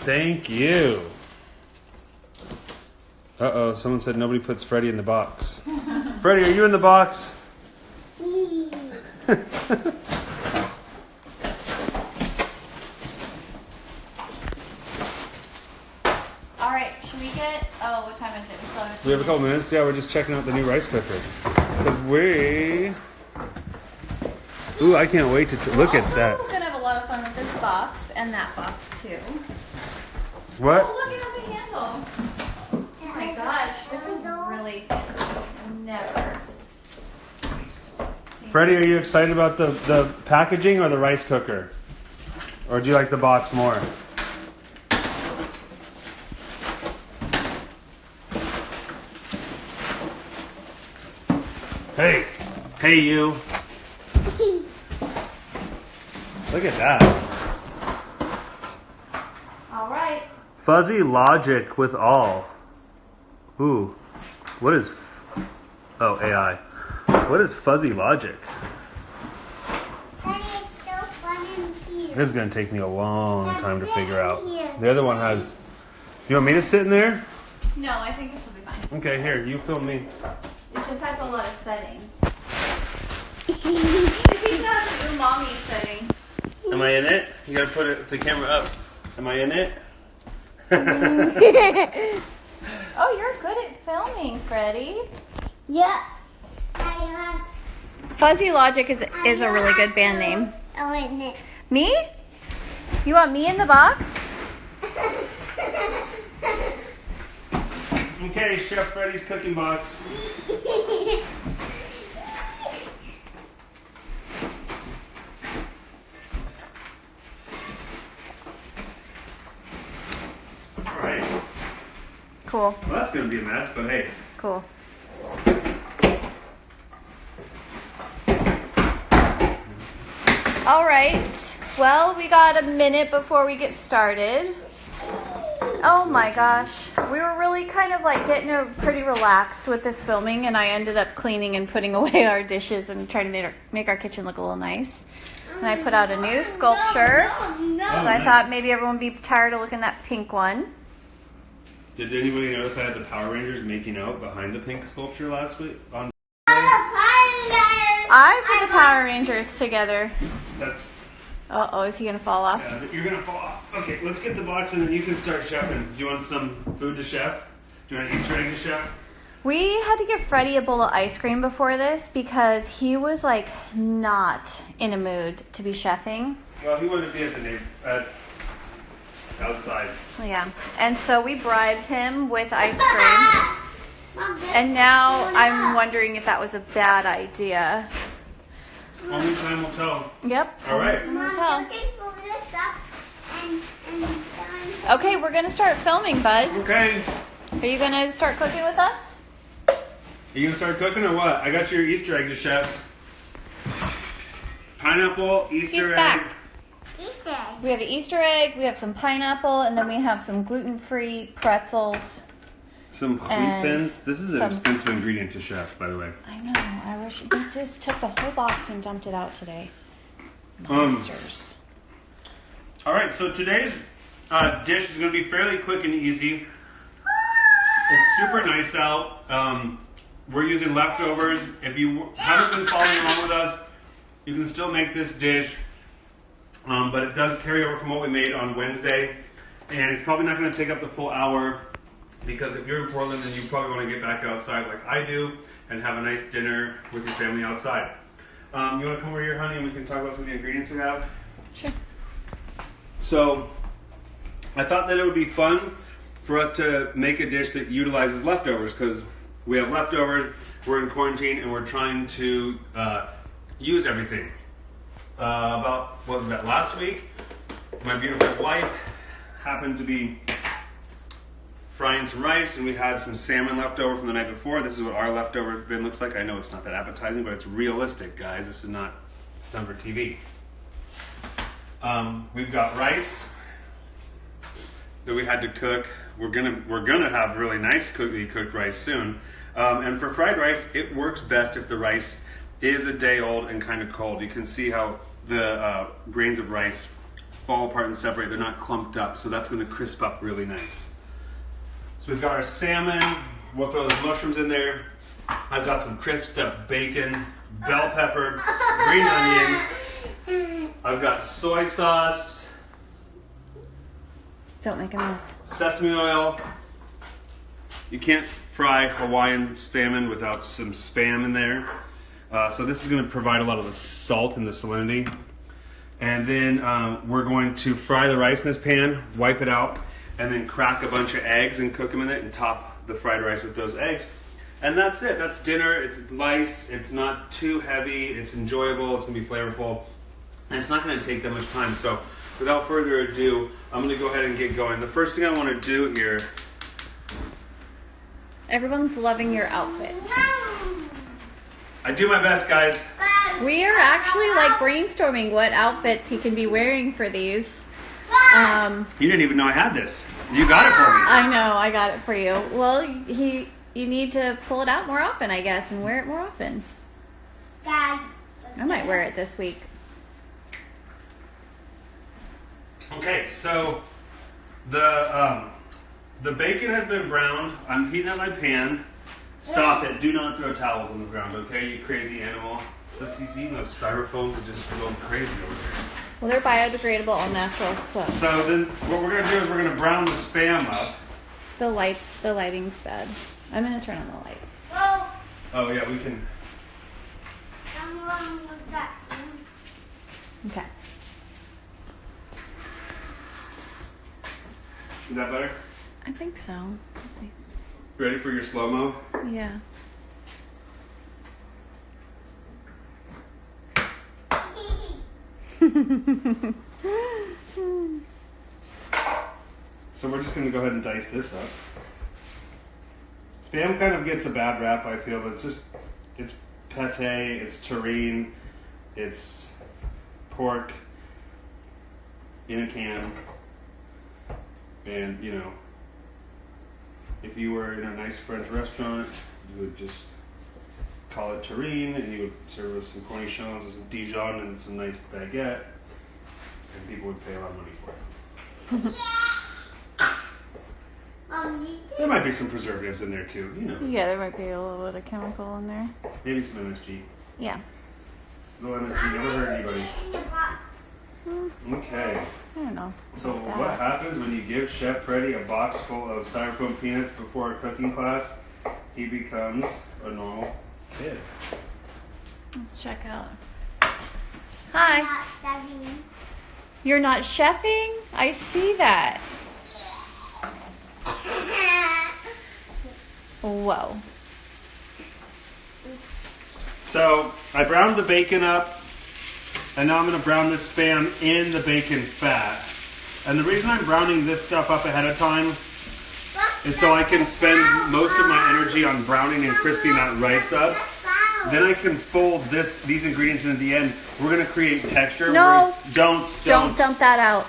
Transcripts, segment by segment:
Thank you. Uh-oh, someone said nobody puts Freddy in the box. Freddy, are you in the box? Alright, should we get... Oh, what time is it? We have a couple minutes. Yeah, we're just checking out the new rice cooker. Because we... Ooh, I can't wait to look at that. We're going to have a lot of fun with this box and that box too. What? Oh, look, it has a handle. Oh my gosh, this is really fancy. Never. Freddie, are you excited about the packaging or the rice cooker? Or do you like the box more? Hey, hey you. Look at that. All right. Fuzzy logic with all. Ooh, what is... Oh, AI. What is fuzzy logic? Daddy, it's so fun in here. This is going to take me a long time to figure out. The other one has... You want me to sit in there? No, I think this will be fine. Okay, here, you film me. It just has a lot of settings. I think it has an umami setting. Am I in it? You got to put the camera up. Am I in it? Oh, you're good at filming, Freddie. Yeah. Fuzzy Logic is a really good band name. Oh, wait a minute. Me? You want me in the box? Okay, Chef Freddy's cooking box. Alright. Cool. Well, that's going to be a mess, but hey. Cool. All right. Well, we got a minute before we get started. Oh my gosh. We were really kind of like getting pretty relaxed with this filming, and I ended up cleaning and putting away our dishes and trying to make our kitchen look a little nice. And I put out a new sculpture. No. So I thought maybe everyone would be tired of looking at that pink one. Did anybody notice I had the Power Rangers making out behind the pink sculpture last week? I put the Power Rangers together. That's... Uh-oh, is he going to fall off? Yeah, you're going to fall off. Okay, let's get the box and then you can start chefing. Do you want some food to chef? Do you want an Easter egg to chef? We had to give Freddie a bowl of ice cream before this because he was like not in a mood to be chefing. Well, he wanted to be at outside. Yeah, and so we bribed him with ice cream. And now I'm wondering if that was a bad idea. Only time will tell. Yep. All right. Time will tell. Looking for this stuff and Okay, we're going to start filming, Buzz. Okay. Are you going to start cooking with us? Are you going to start cooking or what? I got your Easter egg to chef. Pineapple, Easter egg. back. Easter egg. We have an Easter egg, we have some pineapple, and then we have some gluten-free pretzels. Some wheat And thins. This is an some- expensive ingredient to chef, by the way. I know, I wish we just took the whole box and dumped it out today. Um, Monsters. All right, so today's dish is going to be fairly quick and easy. It's super nice out. We're using leftovers. If you haven't been following along with us, you can still make this dish, but it does carry over from what we made on Wednesday, and it's probably not going to take up the full hour, because if you're in Portland, then you probably want to get back outside like I do and have a nice dinner with your family outside. You want to come over here, honey, and we can talk about some of the ingredients we have? Sure. So, I thought that it would be fun for us to make a dish that utilizes leftovers, because we have leftovers, we're in quarantine, and we're trying to use everything. About, what was that, last week? My beautiful wife happened to be frying some rice, and we had some salmon left over from the night before. This is what our leftover bin looks like. I know it's not that appetizing, but it's realistic, guys. This is not done for TV. We've got rice that we had to cook. We're gonna have really nice cooked rice soon. And for fried rice, it works best if the rice is a day old and kind of cold. You can see how the grains of rice fall apart and separate. They're not clumped up, so that's going to crisp up really nice. So we've got our salmon. We'll throw those mushrooms in there. I've got some crisped up bacon, bell pepper, green onion. I've got soy sauce, Don't make a mess. sesame oil. You can't fry Hawaiian salmon without some Spam in there. So this is going to provide a lot of the salt and the salinity. And then we're going to fry the rice in this pan, wipe it out, and then crack a bunch of eggs and cook them in it and top the fried rice with those eggs. And that's it. That's dinner. It's nice. It's not too heavy. It's enjoyable. It's going to be flavorful. And it's not going to take that much time. So without further ado, I'm going to go ahead and get going. The first thing I want to do here... Everyone's loving your outfit. I do my best, guys. We are actually like brainstorming what outfits he can be wearing for these. You didn't even know I had this. You got it for me. I know, I got it for you. Well, you need to pull it out more often, I guess, and wear it more often. Dad. I might wear it this week. Okay, so the bacon has been browned. I'm heating up my pan. Stop it. Do not throw towels on the ground, okay, you crazy animal. Let's see, even those styrofoams are just going crazy over there. Well, they're biodegradable, all natural, so. So then what we're going to do is we're going to brown the Spam up. The lighting's bad. I'm going to turn on the light. Oh, Oh, yeah, we can. someone was that. Okay. Is that better? I think so. Let's see. Ready for your slow-mo? Yeah. So we're just going to go ahead and dice this up. Spam kind of gets a bad rap, I feel, but it's pate, it's terrine, it's pork in a can. And, you know, if you were in a nice French restaurant, you would just call it terrine, and you would serve us some cornichons, some Dijon, and some nice baguette, and people would pay a lot of money for it. Mommy. There might be some preservatives in there too, you know. Yeah, there might be a little bit of chemical in there. Maybe some MSG. Yeah. No MSG, never hurt anybody. In the box. Okay. I don't know. So what happens when you give Chef Freddy a box full of styrofoam peanuts before a cooking class? He becomes a normal kid. Let's check out. Hi. Not 7. You're not chefing? I see that. Whoa. So I browned the bacon up, and now I'm going to brown this Spam in the bacon fat. And the reason I'm browning this stuff up ahead of time is so I can spend most of my energy on browning and crisping that rice up. Then I can fold these ingredients in at the end. We're going to create texture. No. Don't Don't dump that out.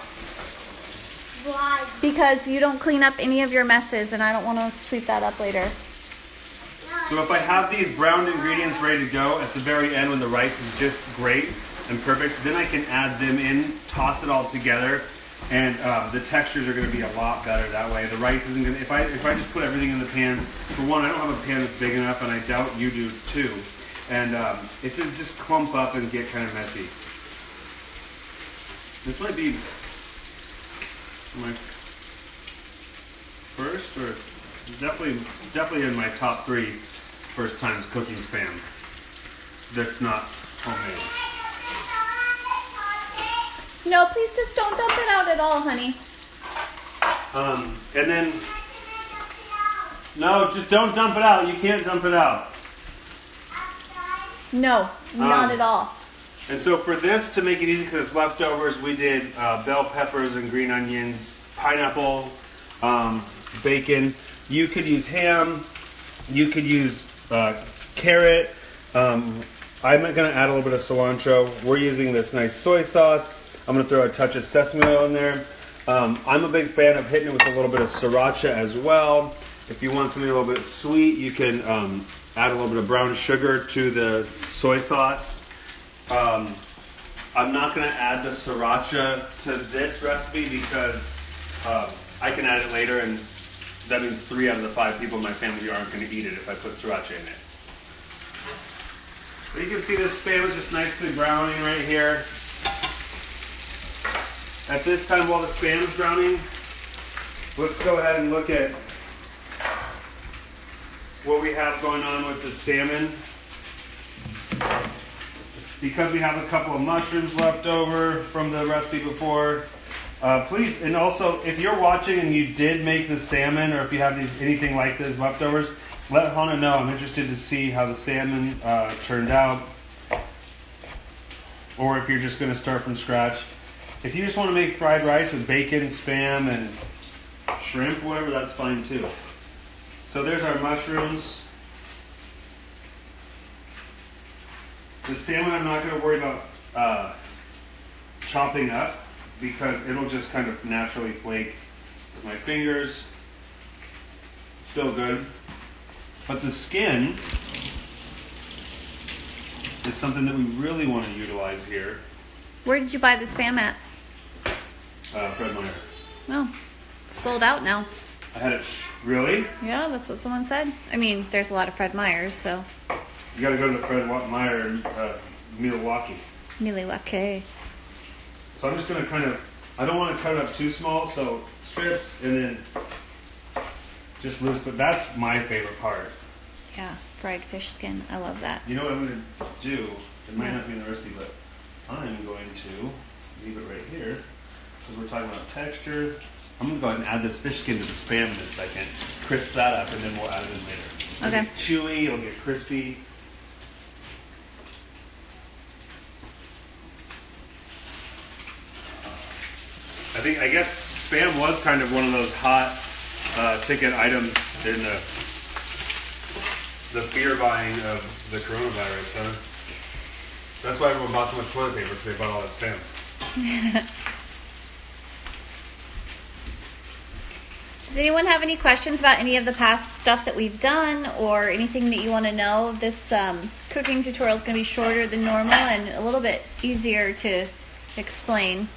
Why? Because you don't clean up any of your messes, and I don't want to sweep that up later. So if I have these browned ingredients ready to go at the very end when the rice is just great and perfect, then I can add them in, toss it all together, and the textures are going to be a lot better that way. The rice isn't going to, if I just put everything in the pan, for one, I don't have a pan that's big enough, and I doubt you do too. And it should just clump up and get kind of messy. This might be my first, or definitely in my top 3 first times cooking Spam. That's not homemade. No, please just don't dump it out at all, honey. And then, no, just don't dump it out. You can't dump it out. No, not at all. And so for this, to make it easy because it's leftovers, we did bell peppers and green onions, pineapple, bacon. You could use ham. You could use carrot. I'm going to add a little bit of cilantro. We're using this nice soy sauce. I'm going to throw a touch of sesame oil in there. I'm a big fan of hitting it with a little bit of sriracha as well. If you want something a little bit sweet, you can add a little bit of brown sugar to the soy sauce. I'm not going to add the sriracha to this recipe because I can add it later, and that means 3 out of the 5 people in my family aren't going to eat it if I put sriracha in it. But you can see this Spam is just nicely browning right here. At this time, while the Spam is browning, let's go ahead and look at what we have going on with the salmon. Because we have a couple of mushrooms left over from the recipe before, please, and also if you're watching and you did make the salmon, or if you have anything like this leftovers, let Hana know. I'm interested to see how the salmon turned out, or if you're just going to start from scratch. If you just want to make fried rice with bacon, Spam, and shrimp, whatever, that's fine too. So there's our mushrooms. The salmon I'm not going to worry about chopping up because it'll just kind of naturally flake with my fingers. Still good. But the skin is something that we really want to utilize here. Where did you buy the Spam at? Fred Meyer. Oh, sold out now. I had it. Really? Yeah, that's what someone said. I mean, there's a lot of Fred Meyers, so. You got to go to the Fred Meyer in Milwaukee. Milwaukee. So I'm just going to kind of, I don't want to cut it up too small, so strips and then just loose, but that's my favorite part. Yeah, fried fish skin. I love that. You know what I'm going to do? It might not be in the recipe, but I'm going to leave it right here because we're talking about texture. I'm going to go ahead and add this fish skin to the Spam in a second, crisp that up, and then we'll add it in later. It'll Okay. get chewy, it'll get crispy. I guess Spam was kind of one of those hot ticket items in the fear buying of the coronavirus, huh? That's why everyone bought so much toilet paper, because they bought all that Spam. Does anyone have any questions about any of the past stuff that we've done or anything that you want to know? This cooking tutorial is going to be shorter than normal and a little bit easier to explain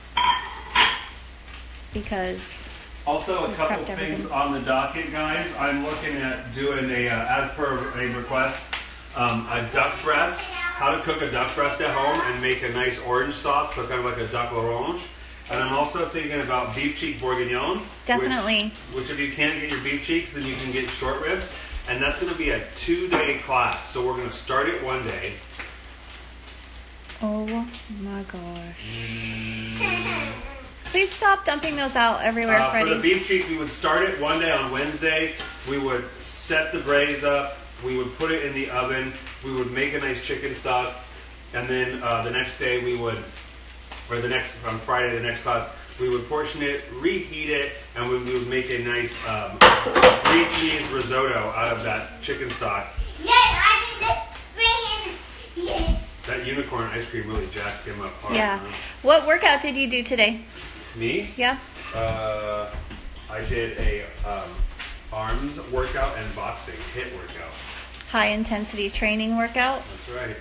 because Also, a couple prepped things everything. on the docket, guys. I'm looking at doing a, as per a request, a duck breast. How to cook a duck breast at home and make a nice orange sauce, so kind of like a duck l'orange. And I'm also thinking about beef cheek bourguignon. Definitely. Which if you can't get your beef cheeks, then you can get short ribs. And that's going to be a 2-day class. So we're going to start it one day. Oh my gosh. Please stop dumping those out everywhere, For Freddie. the beef cheek, we would start it one day on Wednesday. We would set the braise up. We would put it in the oven. We would make a nice chicken stock. And then the next day we would, on Friday, the next class, we would portion it, reheat it, and we would make a nice green cheese risotto out of that chicken stock. Yay, I did this thing. Yay. That unicorn ice cream really jacked him up hard. Yeah. Huh? What workout did you do today? Me? Yeah. I did a arms workout and boxing hit workout. High intensity training workout. That's right.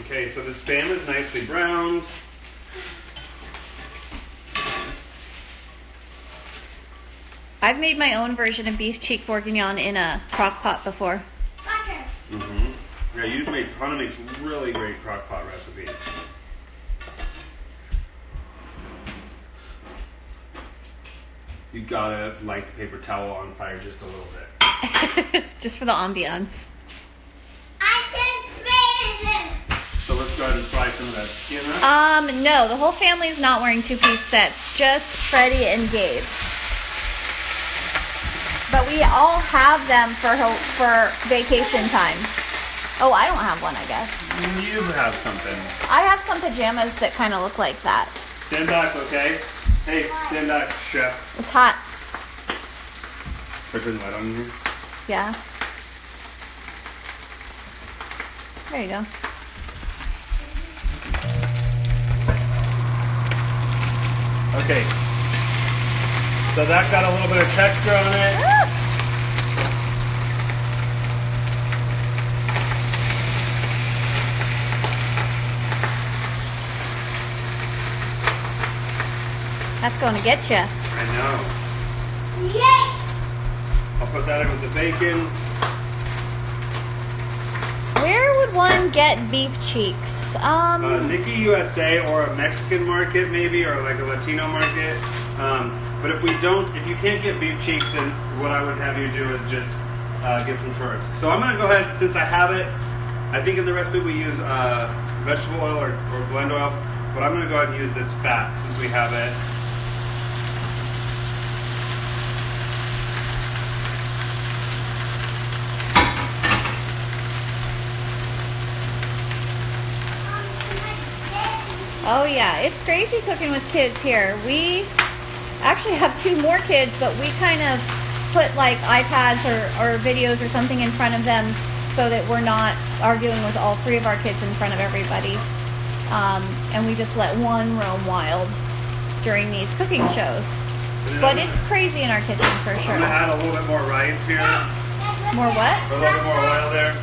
Okay, so the Spam is nicely browned. I've made my own version of beef cheek bourguignon in a crock pot before. Butter. Mm-hmm. Yeah, Hana makes really great crock pot recipes. You gotta light the paper towel on fire just a little bit. Just for the ambiance. I can spin this. So let's go ahead and fry some of that skin up. No, the whole family's not wearing two-piece sets. Just Freddie and Gabe. But we all have them for vacation time. Oh, I don't have one, I guess. You have something. I have some pajamas that kind of look like that. Stand back, okay? Hey, stand back, chef. It's hot. Should I turn the light on here? Yeah. There you go. Okay. So that got a little bit of texture on it. Ah! That's going to get you. I know. Yay! I'll put that in with the bacon. Where would one get beef cheeks? Nikki USA or a Mexican market maybe, or like a Latino market. But if you can't get beef cheeks, then what I would have you do is just get some shorts. So I'm going to go ahead, since I have it, I think in the recipe we use vegetable oil or blend oil, but I'm going to go ahead and use this fat since we have it. Oh yeah, it's crazy cooking with kids here. We actually have 2 more kids, but we kind of put like iPads or videos or something in front of them so that we're not arguing with all 3 of our kids in front of everybody. And we just let one roam wild during these cooking shows. But it's crazy in our kitchen for sure. I'm going to add a little bit more rice here. More what? A little bit more oil there.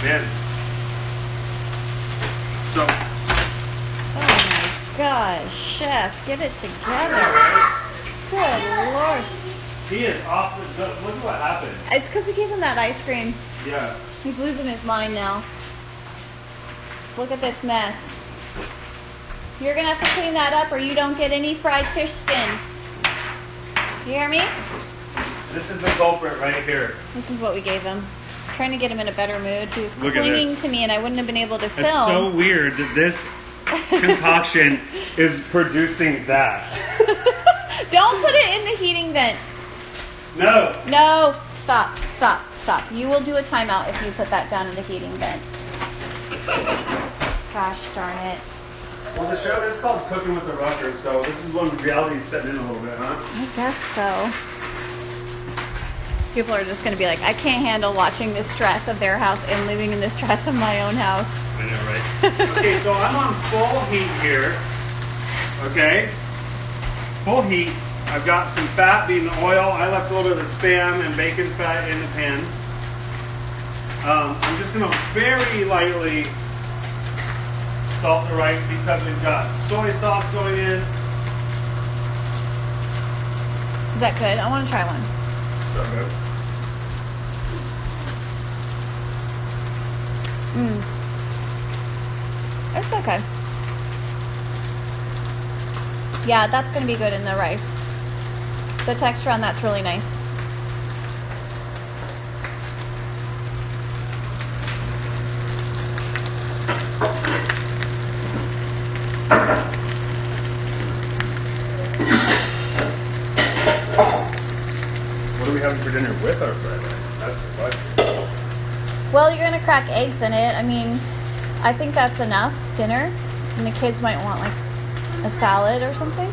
Man. So. Oh my gosh, chef, get it together. Good Lord. He is off the. Look at what happened. It's because we gave him that ice cream. Yeah. He's losing his mind now. Look at this mess. You're going to have to clean that up or you don't get any fried fish skin. You hear me? This is the culprit right here. This is what we gave him. Trying to get him in a better mood. He was Look at clinging this. to me and I wouldn't have been able to film. It's so weird that this concoction is producing that. Don't put it in the heating vent. No. No. Stop. Stop. Stop. You will do a timeout if you put that down in the heating vent. Gosh darn it. Well, the show is called Cooking with the Ruckers, so this is when reality's setting in a little bit, huh? I guess so. People are just going to be like, I can't handle watching the stress of their house and living in the stress of my own house. I know, right? Okay, so I'm on full heat here. Okay? Full heat. I've got some fat being the oil. I left a little bit of the Spam and bacon fat in the pan. I'm just going to very lightly salt the rice because we've got soy sauce going in. Is that good? I want to try one. So good. It's okay. Yeah, that's going to be good in the rice. The texture on that's really nice. What are we having for dinner with our fried rice? That's the question. Well, you're going to crack eggs in it. I mean, I think that's enough dinner. And the kids might want like a salad or something.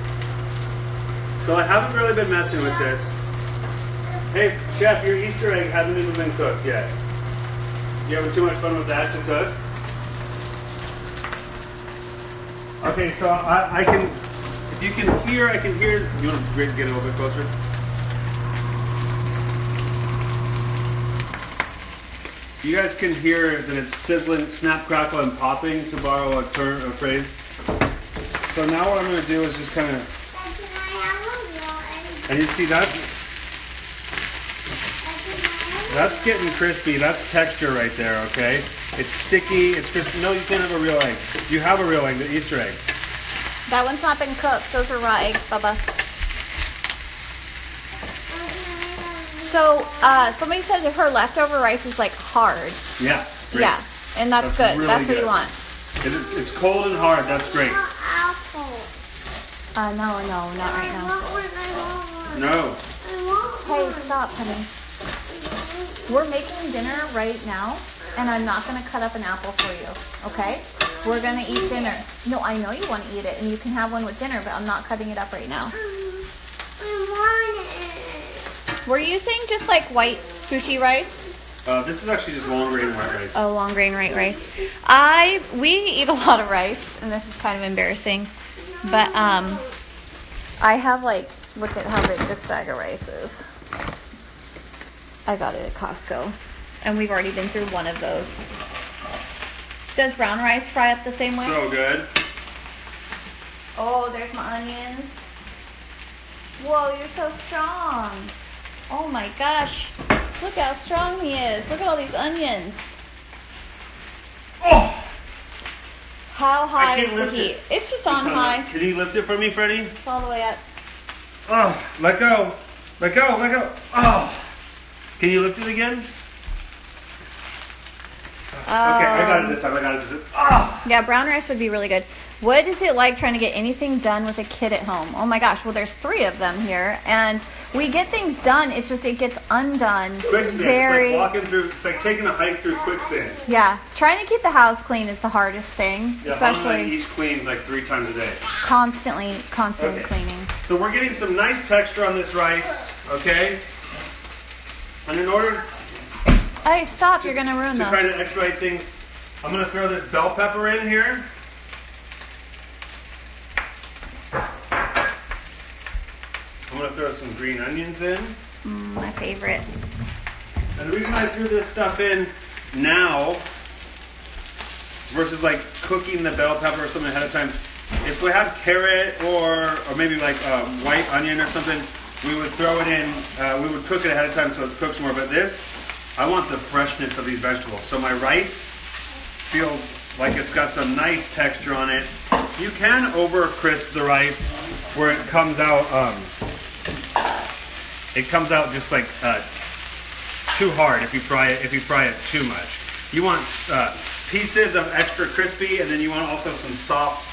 So I haven't really been messing with this. Hey, chef, your Easter egg hasn't even been cooked yet. You having too much fun with that to cook? Okay, so I can, if you can hear, I can hear. You want to get a little bit closer? You guys can hear that it's sizzling, snap, crackle, and popping, to borrow a phrase. So now what I'm going to do is just kind of, and you see that? That's getting crispy. That's texture right there, okay? It's sticky. It's crispy. No, you can't have a real egg. You have a real egg, the Easter eggs. That one's not been cooked. Those are raw eggs, Bubba. So, somebody said that her leftover rice is like hard. Yeah. Great. Yeah, and that's good. Really That's what good. you want. It's cold and hard. That's great. No, not right now. No. Hey, stop, honey. We're making dinner right now, and I'm not going to cut up an apple for you, okay? We're going to eat dinner. No, I know you want to eat it, and you can have one with dinner, but I'm not cutting it up right now. We're using just like white sushi rice. This is actually just long grain white rice. Oh, long grain white rice. We eat a lot of rice, and this is kind of embarrassing, but I have like, look at how big this bag of rice is. I got it at Costco, and we've already been through one of those. Does brown rice fry up the same way? So good. Oh, there's my onions. Whoa, you're so strong. Oh my gosh. Look how strong he is. Look at all these onions. Oh! How high is can't the lift heat? it. It's just on It's high. Can you lift it for me, Freddie? It's all the way up. Oh, let go. Let go, let go. Oh. Can you lift it again? Okay, I got it this time. I got it this time. Oh. Yeah, brown rice would be really good. What is it like trying to get anything done with a kid at home? Oh my gosh, well there's 3 of them here, and we get things done, it's just it gets undone. Quicksand. Very, It's like walking through, it's like taking a hike through quicksand. yeah, trying to keep the house clean is the hardest thing, Yeah, Mom and I especially each clean like 3 times a day. constantly Okay. cleaning. So we're getting some nice texture on this rice, okay? And in order Hey, stop, you're gonna ruin to try this. to expedite things, I'm gonna throw this bell pepper in here. I'm gonna throw some green onions in. My favorite. And the reason I threw this stuff in now versus like cooking the bell pepper or something ahead of time, if we have carrot or maybe like white onion or something, we would throw it in, we would cook it ahead of time so it cooks more. But this, I want the freshness of these vegetables. So my rice feels like it's got some nice texture on it. You can over crisp the rice where it comes out just like too hard if you fry it too much. You want pieces of extra crispy, and then you want also some soft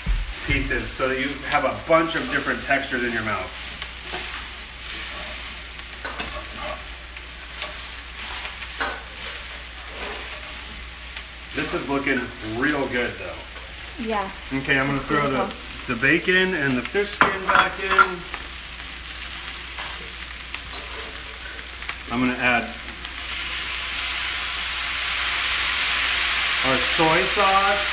pieces so that you have a bunch of different textures in your mouth. This is looking real good though. Yeah. Okay, I'm gonna throw the bacon and the fish skin back in. I'm gonna add our soy sauce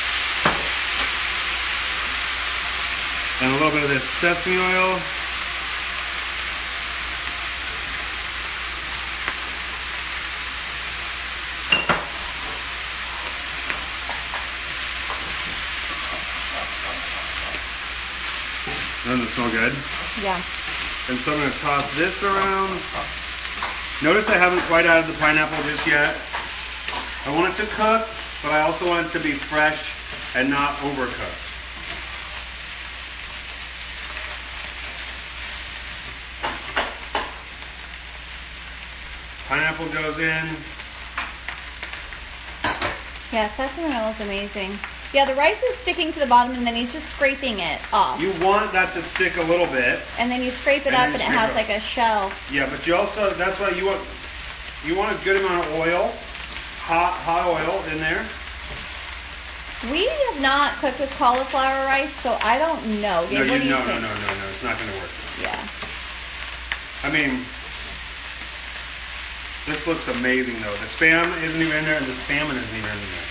and a little bit of this sesame oil. Doesn't it smell good? Yeah. And so I'm going to toss this around. Notice I haven't quite added the pineapple just yet. I want it to cook, but I also want it to be fresh and not overcooked. Pineapple goes in. Yeah, sesame oil is amazing. Yeah, the rice is sticking to the bottom, and then he's just scraping it off. You want that to stick a little bit. And then you scrape it And up, then and it scrape has it like a shell. Yeah, but you also, that's why you want a good amount of oil, hot oil in there. We have not cooked with cauliflower rice, so I don't know. No, Gabe, what do you no, think? no, it's not going to work. Yeah. I mean, this looks amazing though. The Spam isn't even in there, and the salmon isn't even in there.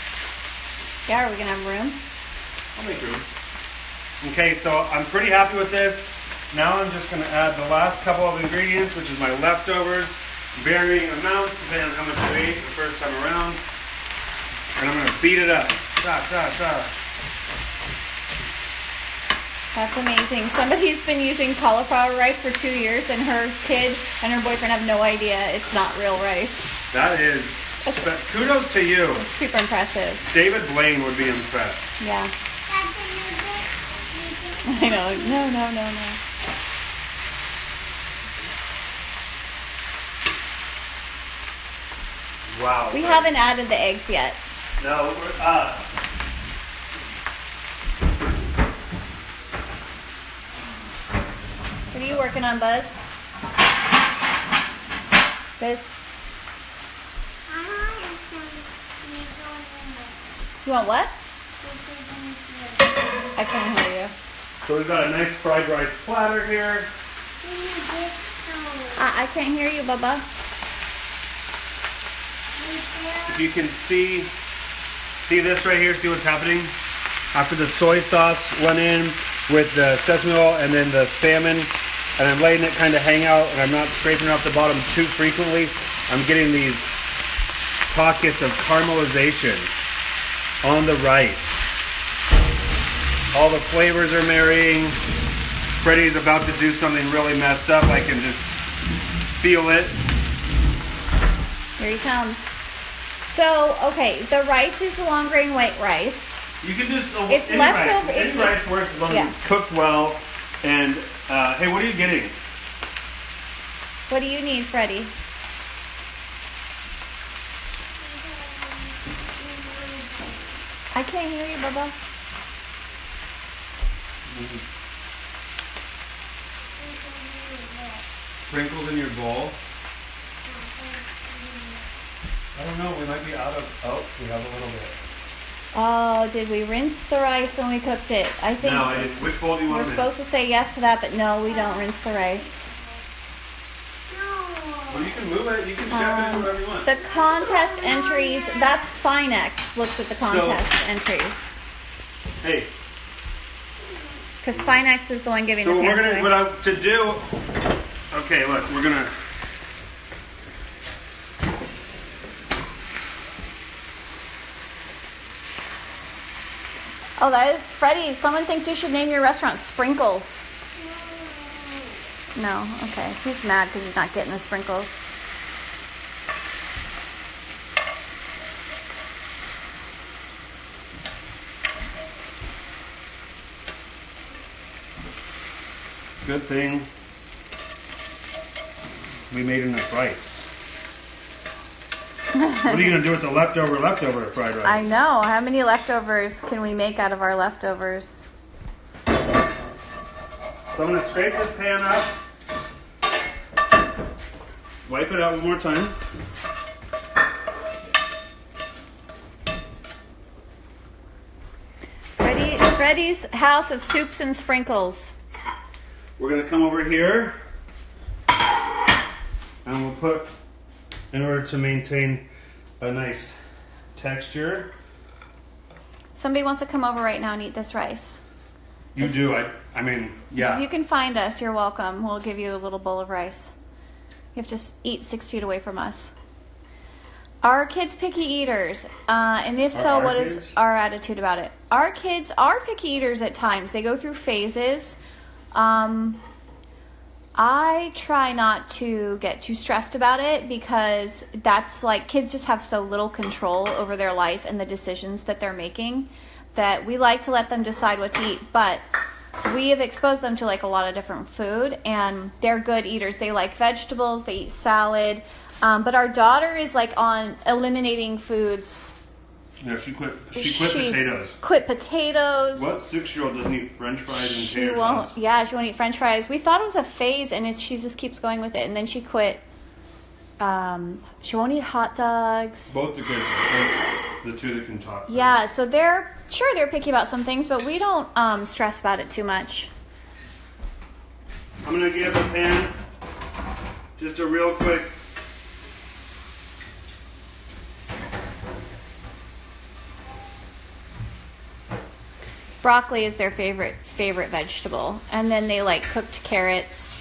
Yeah, are we gonna have room? I'll make room. Okay, so I'm pretty happy with this. Now I'm just going to add the last couple of ingredients, which is my leftovers, varying amounts depending on how much you ate the first time around. And I'm going to beat it up. That's amazing. Somebody's been using cauliflower rice for 2 years, and her kid and her boyfriend have no idea it's not real rice. That is, kudos to you. It's super impressive. David Blaine would be impressed. Yeah. I know. No. Wow. We haven't added the eggs yet. No, What are you working on, Buzz? This. You want what? I can't hear you. so we've got a nice fried rice platter here. I can't hear you, Bubba. If you can see this right here, see what's happening? After the soy sauce went in with the sesame oil and then the salmon, and I'm letting it kind of hang out, and I'm not scraping it off the bottom too frequently, I'm getting these pockets of caramelization. on the rice. All the flavors are marrying. Freddie's about to do something really messed up. I can just feel it. Here he comes. So, okay, the rice is long grain white rice. You can just It's any leftover- rice. Any rice works as long Yeah. as it's cooked well. And hey, what are you getting? What do you need, Freddie? I can't hear you, Bubba. Sprinkles in your bowl. I don't know. We might be out of. Oh, we have a little bit. Oh, did we rinse the rice when we cooked it? I think No, I didn't. Which bowl do you want we're them in? supposed to say yes to that, but no, we don't rinse the rice. Well, you can move it. You can chef it whatever you want. The contest entries, that's Finex looks at the contest entries. Hey, Because Finex is the one giving so the what we're pants gonna away. what I, to do? Okay, look, we're gonna. Oh, that is Freddie. Someone thinks you should name your restaurant Sprinkles. No, okay. He's mad because he's not getting the sprinkles. Good thing we made enough rice. What are you gonna do with the leftover fried rice? I know. How many leftovers can we make out of our leftovers? So I'm gonna scrape this pan up. Wipe it out one more time. Freddie's house of soups and sprinkles. We're gonna come over here and we'll put, in order to maintain a nice texture. Somebody wants to come over right now and eat this rice. You do, I mean, yeah. If you can find us, you're welcome. We'll give you a little bowl of rice. You have to eat 6 feet away from us. Are kids picky eaters? And if so, what is our attitude about it? Our kids are picky eaters at times. They go through phases. I try not to get too stressed about it because that's like kids just have so little control over their life and the decisions that they're making that we like to let them decide what to eat. But we have exposed them to like a lot of different food and they're good eaters. They like vegetables, they eat salad. But our daughter is like on eliminating foods. Yeah, she quit potatoes. Quit potatoes. What 6-year-old doesn't eat French fries and She tater won't. tots? Yeah, she won't eat French fries. We thought it was a phase, and she just keeps going with it. And then she quit. She won't eat hot dogs. Both the kids, the two that can talk. Yeah, so they're picky about some things, but we don't stress about it too much. I'm gonna give the pan just a real quick. Broccoli is their favorite vegetable, and then they like cooked carrots.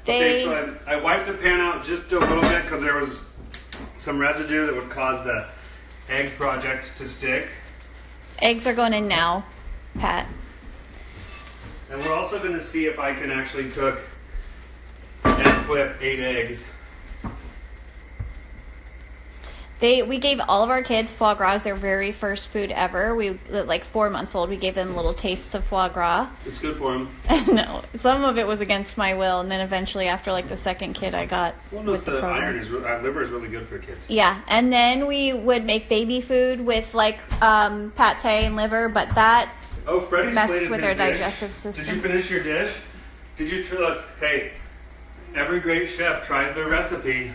Okay, so I wiped the pan out just a little bit because there was some residue that would cause the egg project to stick. Eggs are going in now, Pat. And we're also going to see if I can actually cook and flip 8 eggs. We gave all of our kids foie gras as their very first food ever. We, like 4 months old, we gave them little tastes of foie gras. It's good for them. No, some of it was against my will, and then eventually after like the second kid I got with the program. Iron is liver is really good for kids. Yeah, and then we would make baby food with like pate and liver, but that Freddie's messed plated with his their dish. digestive system. Did you finish your dish? Did you look? Hey, every great chef tries their recipe.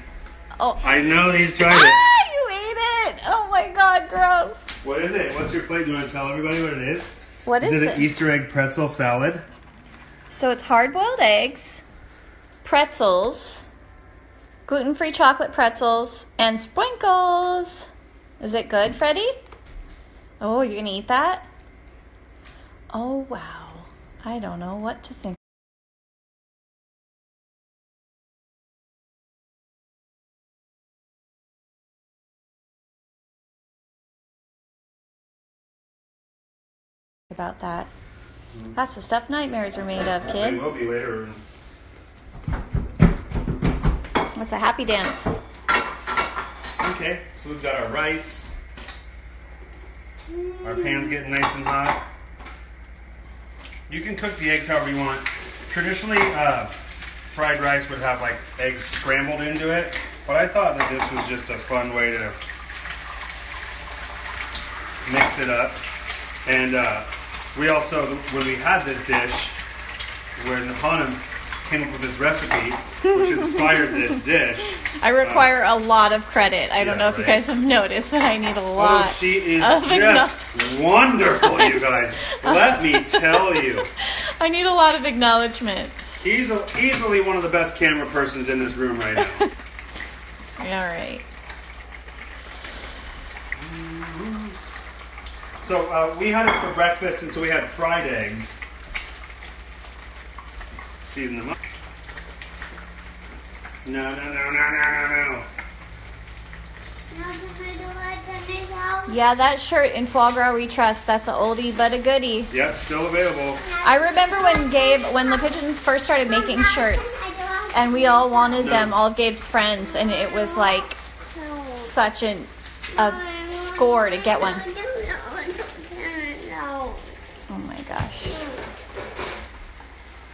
Oh, I know he's tried it. you ate it! Oh my God, gross! What is it? What's your plate? Do you want to tell everybody what it is? What is Is it it? an Easter egg pretzel salad? So it's hard-boiled eggs, pretzels, gluten-free chocolate pretzels, and sprinkles. Is it good, Freddie? Oh, you're gonna eat that? Oh, wow. I don't know what to think. About that. That's the stuff nightmares are made of, They kid. will be later. What's a happy dance? Okay, so we've got our rice. Our pan's getting nice and hot. You can cook the eggs however you want. Traditionally, fried rice would have like eggs scrambled into it, but I thought that this was just a fun way to mix it up. And we also, when we had this dish, when Hanum came up with this recipe, which inspired this dish. I require a lot of credit. I don't know if you right. guys have noticed, but I need a lot. Oh, she is of just wonderful, you guys. Let me tell you. I need a lot of acknowledgement. Easily one of the best camera persons in this room right now. All right. So we had it for breakfast, and so we had fried eggs. Season them up. No. Yeah, that shirt in Foie Gras We Trust, that's an oldie but a goodie. Yep, still available. I remember when the pigeons first started making shirts, and we all wanted them, all of Gabe's friends, and it was like such a score to get one. Oh my gosh.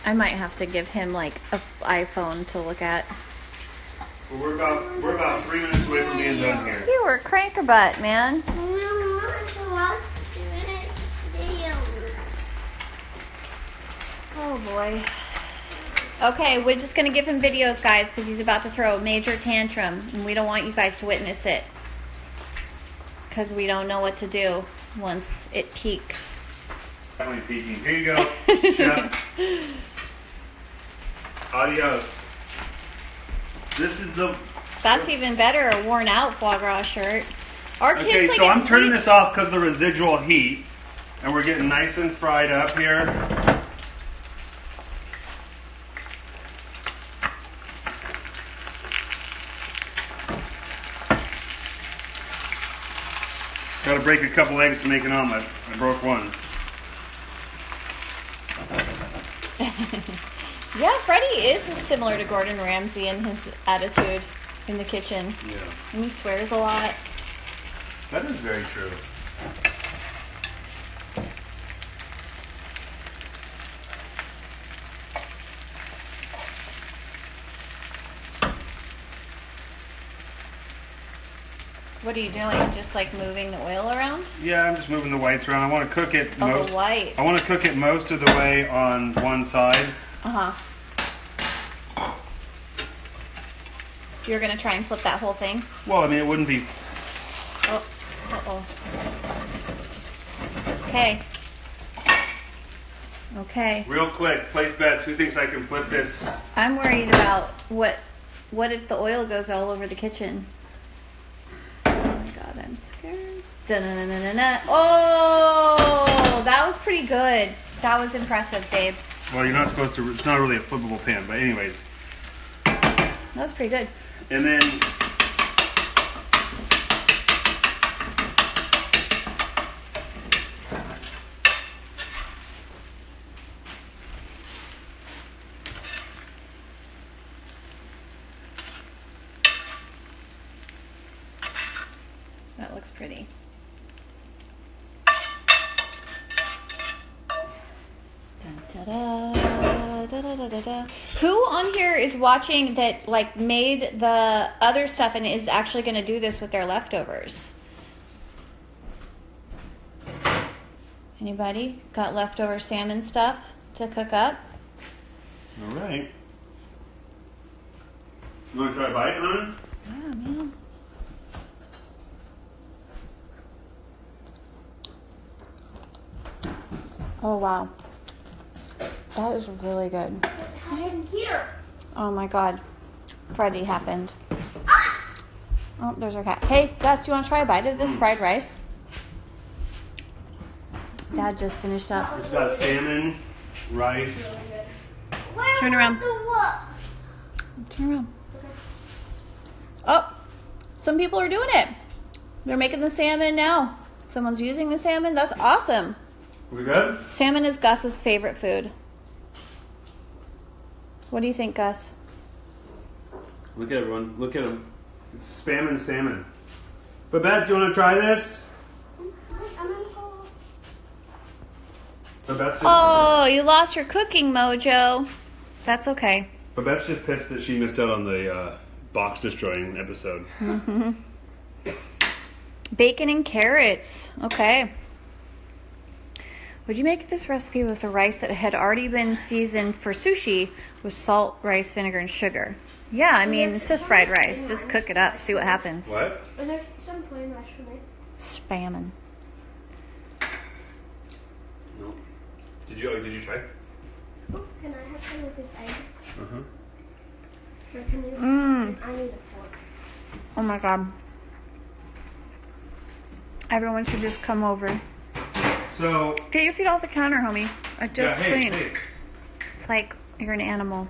I might have to give him like an iPhone to look at. Well, we're about 3 minutes away from being done here. You were crank-a-butt, man. Oh boy. Okay, we're just gonna give him videos, guys, because he's about to throw a major tantrum, and we don't want you guys to witness it, because we don't know what to do once it peaks. Definitely peeking. Here you go, chef. Adios. This is the. That's even better, a worn-out foie gras shirt. Our kids Okay, like so I'm it turning deep- this off because of the residual heat, and we're getting nice and fried up here. Got to break a couple eggs to make an omelet. I broke one. Yeah, Freddie is similar to Gordon Ramsay in his attitude in the kitchen. Yeah, And he swears a lot. that is very true. What are you doing? Just like moving the oil around? Yeah, I'm just moving the whites around. I want to cook it Oh, most. the white. I want to cook it most of the way on one side. Uh-huh. You're going to try and flip that whole thing? Well, I mean, it wouldn't be. Oh. Uh-oh. Okay. Okay. Real quick, place bets. Who thinks I can flip this? I'm worried about what if the oil goes all over the kitchen? Oh my god, I'm scared. Da-na-na-na-na. Oh, that was pretty good. That was impressive, Dave. Well, you're not supposed to. It's not really a flippable pan, but anyways. That was pretty good. And then. That looks pretty. Da-da-da, da-da-da-da-da. Who on here is watching that like made the other stuff and is actually going to do this with their leftovers? Anybody got leftover salmon stuff to cook up? All right. You want to try a bite, hon? Yeah, man. Oh wow, that is really good. I'm here. Oh my god, Freddie happened. Oh, there's our cat. Hey, Gus, do you want to try a bite of this fried rice? Dad just finished up. It's got salmon, rice. Where Turn was around. the what? Turn around. Oh, some people are doing it. They're making the salmon now. Someone's using the salmon. That's awesome. Is it good? Salmon is Gus's favorite food. What do you think, Gus? Look at everyone. Look at him. It's spamming salmon. Babette, do you want to try this? Babette's just, Oh, you lost your cooking mojo. That's okay. Babette's just pissed that she missed out on the box destroying episode. Mm-hmm. Bacon and carrots. Okay. Would you make this recipe with the rice that had already been seasoned for sushi with salt, rice, vinegar, and sugar? Yeah, I mean, it's just fried rice. Just cook it up. See what happens. What? Is there some plain rice for me? Spamming. No. Did you try? Oh, can I have some of this egg? Uh-huh. Or can you? Mmm. I need a fork. Oh my god. Everyone should just come over. So, Get your feet off the counter, homie. I just cleaned. hey. It's like you're an animal.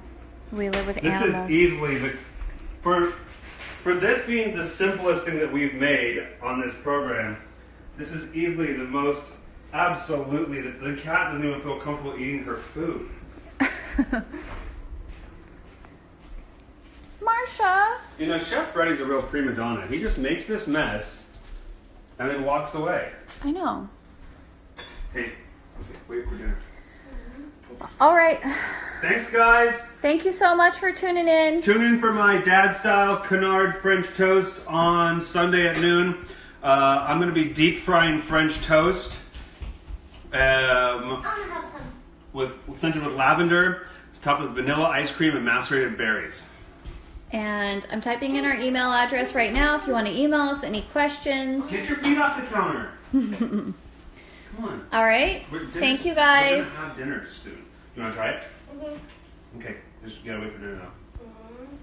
We live with This animals. is easily the for this being the simplest thing that we've made on this program. This is easily the most absolutely. The cat doesn't even feel comfortable eating her food. Marsha. You know, Chef Freddy's a real prima donna. He just makes this mess and then walks away. I know. Hey, okay, wait for dinner. All right. Thanks, guys. Thank you so much for tuning in. Tune in for my dad-style canard French toast on Sunday at noon. I'm going to be deep frying French toast I want to have some. scented with lavender. It's topped with vanilla ice cream and macerated berries. And I'm typing in our email address right now if you want to email us any questions. Get your feet off the counter. Come on. All right. Thank you, We're guys. going to have dinner soon. You want to try it? Mm-hmm. Okay. Just, you got to wait for dinner now. Mm-hmm.